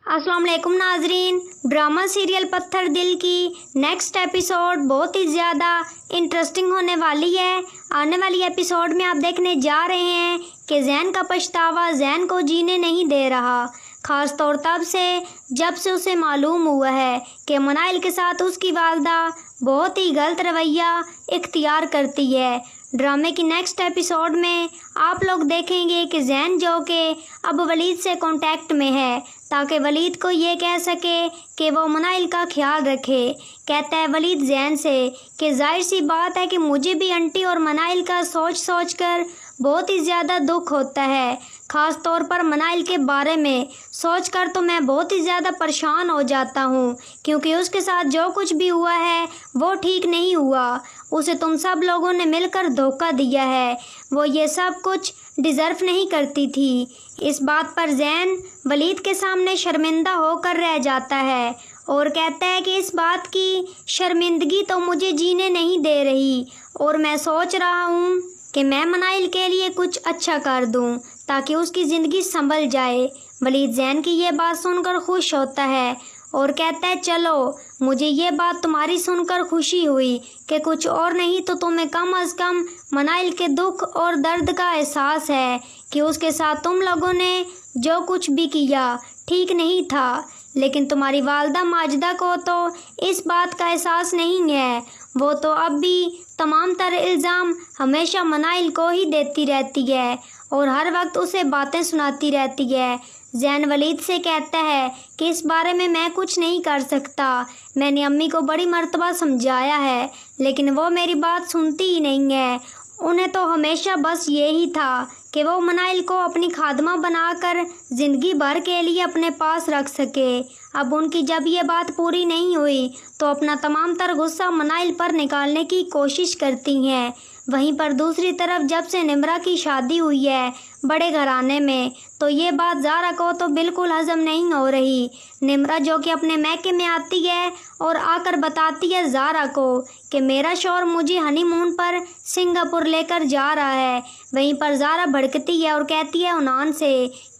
अस्सलाम वालेकुम नाजरीन। ड्रामा सीरियल पत्थर दिल की नेक्स्ट एपिसोड बहुत ही ज़्यादा इंटरेस्टिंग होने वाली है। आने वाली एपिसोड में आप देखने जा रहे हैं कि ज़ैन का पछतावा ज़ैन को जीने नहीं दे रहा, ख़ास तौर तब से जब से उसे मालूम हुआ है कि मनाइल के साथ उसकी वालदा बहुत ही गलत रवैया इख्तियार करती है। ड्रामे की नेक्स्ट एपिसोड में आप लोग देखेंगे कि ज़ैन जो कि अब वलीद से कांटेक्ट में है ताकि वलीद को ये कह सके कि वो मनाइल का ख्याल रखे। कहता है वलीद ज़ैन से कि जाहिर सी बात है कि मुझे भी आंटी और मनाइल का सोच सोच कर बहुत ही ज़्यादा दुख होता है, ख़ास तौर पर मनाइल के बारे में सोच कर तो मैं बहुत ही ज़्यादा परेशान हो जाता हूँ, क्योंकि उसके साथ जो कुछ भी हुआ है वो ठीक नहीं हुआ। उसे तुम सब लोगों ने मिलकर धोखा दिया है, वो ये सब कुछ डिज़र्व नहीं करती थी। इस बात पर ज़ैन वलीद के सामने शर्मिंदा होकर रह जाता है और कहता है कि इस बात की शर्मिंदगी तो मुझे जीने नहीं दे रही और मैं सोच रहा हूँ कि मैं मनाइल के लिए कुछ अच्छा कर दूँ ताकि उसकी ज़िंदगी संभल जाए। वलीद ज़ैन की ये बात सुनकर खुश होता है और कहता है चलो, मुझे ये बात तुम्हारी सुनकर खुशी हुई कि कुछ और नहीं तो तुम्हें कम अज़ कम मनाइल के दुख और दर्द का एहसास है कि उसके साथ तुम लोगों ने जो कुछ भी किया ठीक नहीं था। लेकिन तुम्हारी वालदा माजिदा को तो इस बात का एहसास नहीं है, वो तो अब भी तमाम तरह इल्ज़ाम हमेशा मनाइल को ही देती रहती है और हर वक्त उसे बातें सुनाती रहती है। ज़ैन वलीद से कहता है कि इस बारे में मैं कुछ नहीं कर सकता, मैंने अम्मी को बड़ी मर्तबा समझाया है लेकिन वो मेरी बात सुनती ही नहीं है। उन्हें तो हमेशा बस यही था कि वो मनाइल को अपनी खादमा बनाकर ज़िंदगी भर के लिए अपने पास रख सके। अब उनकी जब ये बात पूरी नहीं हुई तो अपना तमाम तर गुस्सा मनाइल पर निकालने की कोशिश करती हैं। वहीं पर दूसरी तरफ जब से निम्रा की शादी हुई है बड़े घराने में तो ये बात ज़ारा को तो बिल्कुल हज़म नहीं हो रही। निम्रा जो कि अपने मैके में आती है और आकर बताती है ज़ारा को कि मेरा शौहर मुझे हनीमून पर सिंगापुर लेकर जा रहा है। वहीं पर ज़ारा भड़कती है और कहती है उनान से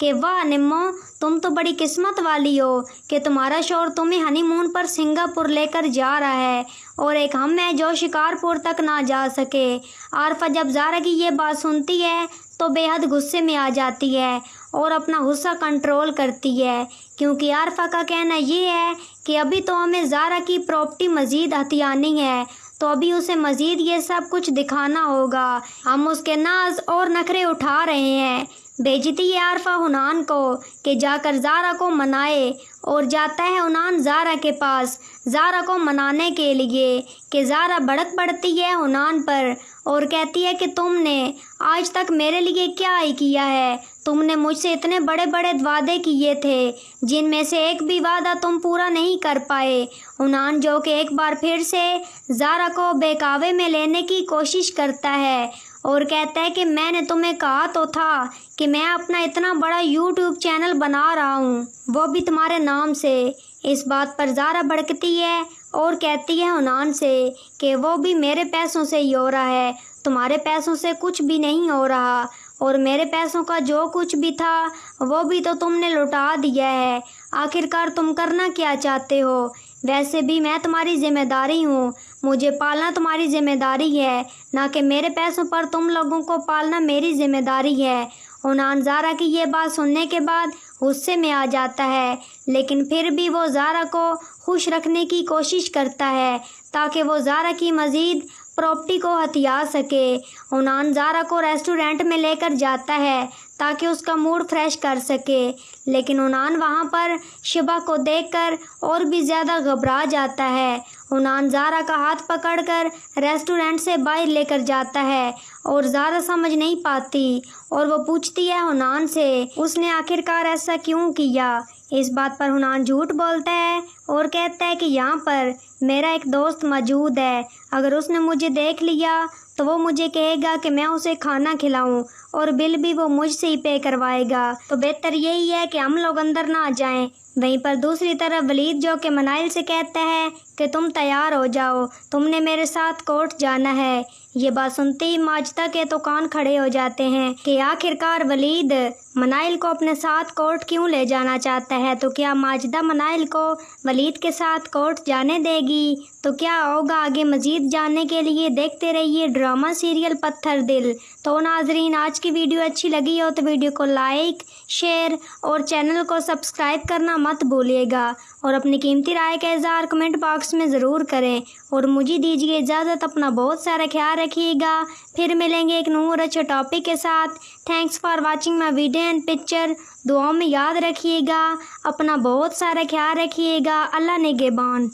कि वाह निम्मो, तुम तो बड़ी किस्मत वाली हो कि तुम्हारा शौहर तुम्हें हनीमून पर सिंगापुर लेकर जा रहा है और एक हम हैं जो शिकारपुर तक ना जा सके। आरफा जब ज़ारा की ये बात सुनती है तो बेहद गुस्से में आ जाती है और अपना गुस्सा कंट्रोल करती है, क्योंकि आरफा का कहना ये है कि अभी तो हमें ज़ारा की प्रॉपर्टी मज़ीद हथियानी है तो अभी उसे मज़ीद ये सब कुछ दिखाना होगा। हम उसके नाज और नखरे उठा रहे हैं। भेजती है आरफा हुनान को कि जाकर ज़ारा को मनाए और जाता है हुनान ज़ारा के पास ज़ारा को मनाने के लिए कि ज़ारा भड़क पड़ती है हुनान पर और कहती है कि तुमने आज तक मेरे लिए क्या ही किया है, तुमने मुझसे इतने बड़े बड़े वादे किए थे जिनमें से एक भी वादा तुम पूरा नहीं कर पाए। हुनान जो कि एक बार फिर से ज़ारा को बहकावे में लेने की कोशिश करता है और कहता है कि मैंने तुम्हें कहा तो था कि मैं अपना इतना बड़ा यूट्यूब चैनल बना रहा हूँ, वो भी तुम्हारे नाम से। इस बात पर ज़ारा भड़कती है और कहती है हुनान से कि वो भी मेरे पैसों से ही हो रहा है, तुम्हारे पैसों से कुछ भी नहीं हो रहा और मेरे पैसों का जो कुछ भी था वो भी तो तुमने लुटा दिया है। आखिरकार तुम करना क्या चाहते हो? वैसे भी मैं तुम्हारी ज़िम्मेदारी हूँ, मुझे पालना तुम्हारी ज़िम्मेदारी है, ना कि मेरे पैसों पर तुम लोगों को पालना मेरी ज़िम्मेदारी है। हुनान ज़ारा की ये बात सुनने के बाद गुस्से में आ जाता है, लेकिन फिर भी वो ज़ारा को खुश रखने की कोशिश करता है ताकि वो ज़ारा की मज़ीद प्रॉपर्टी को हथिया सके। हुनान ज़ारा को रेस्टोरेंट में लेकर जाता है ताकि उसका मूड फ्रेश कर सके, लेकिन हुनान वहाँ पर शिबा को देखकर और भी ज़्यादा घबरा जाता है। हुनान ज़ारा का हाथ पकड़कर रेस्टोरेंट से बाहर लेकर जाता है और ज़ारा समझ नहीं पाती और वो पूछती है हुनान से उसने आखिरकार ऐसा क्यों किया। इस बात पर हुनान झूठ बोलता है और कहता है कि यहाँ पर मेरा एक दोस्त मौजूद है, अगर उसने मुझे देख लिया तो वो मुझे कहेगा कि मैं उसे खाना खिलाऊं और बिल भी वो मुझसे ही पे करवाएगा। तो बेहतर यही है कि हम लोग अंदर ना जाएं। वहीं पर दूसरी तरफ वलीद जो कि मनाइल से कहता है कि तुम तैयार हो जाओ, तुमने मेरे साथ कोर्ट जाना है। ये बात सुनते ही माजिदा के तो कान खड़े हो जाते हैं कि आखिरकार वलीद मनाइल को अपने साथ कोर्ट क्यों ले जाना चाहता है। तो क्या माजिदा मनाइल को वलीद के साथ कोर्ट जाने देगी? तो क्या होगा आगे मज़ीद जानने के लिए देखते रहिए ड्रामा सीरियल पत्थर दिल। तो नाजरीन, आज की वीडियो अच्छी लगी हो तो वीडियो को लाइक, शेयर और चैनल को सब्सक्राइब करना मत भूलिएगा और अपनी कीमती राय का इज़हार कमेंट बॉक्स में ज़रूर करें और मुझे दीजिए इजाज़त। अपना बहुत सारा ख्याल रखिएगा। फिर मिलेंगे एक नूर अच्छे टॉपिक के साथ। Thanks for watching my video and picture. दुआओं में याद रखिएगा। अपना बहुत सारा ख्याल रखिएगा। अल्लाह निगहबान।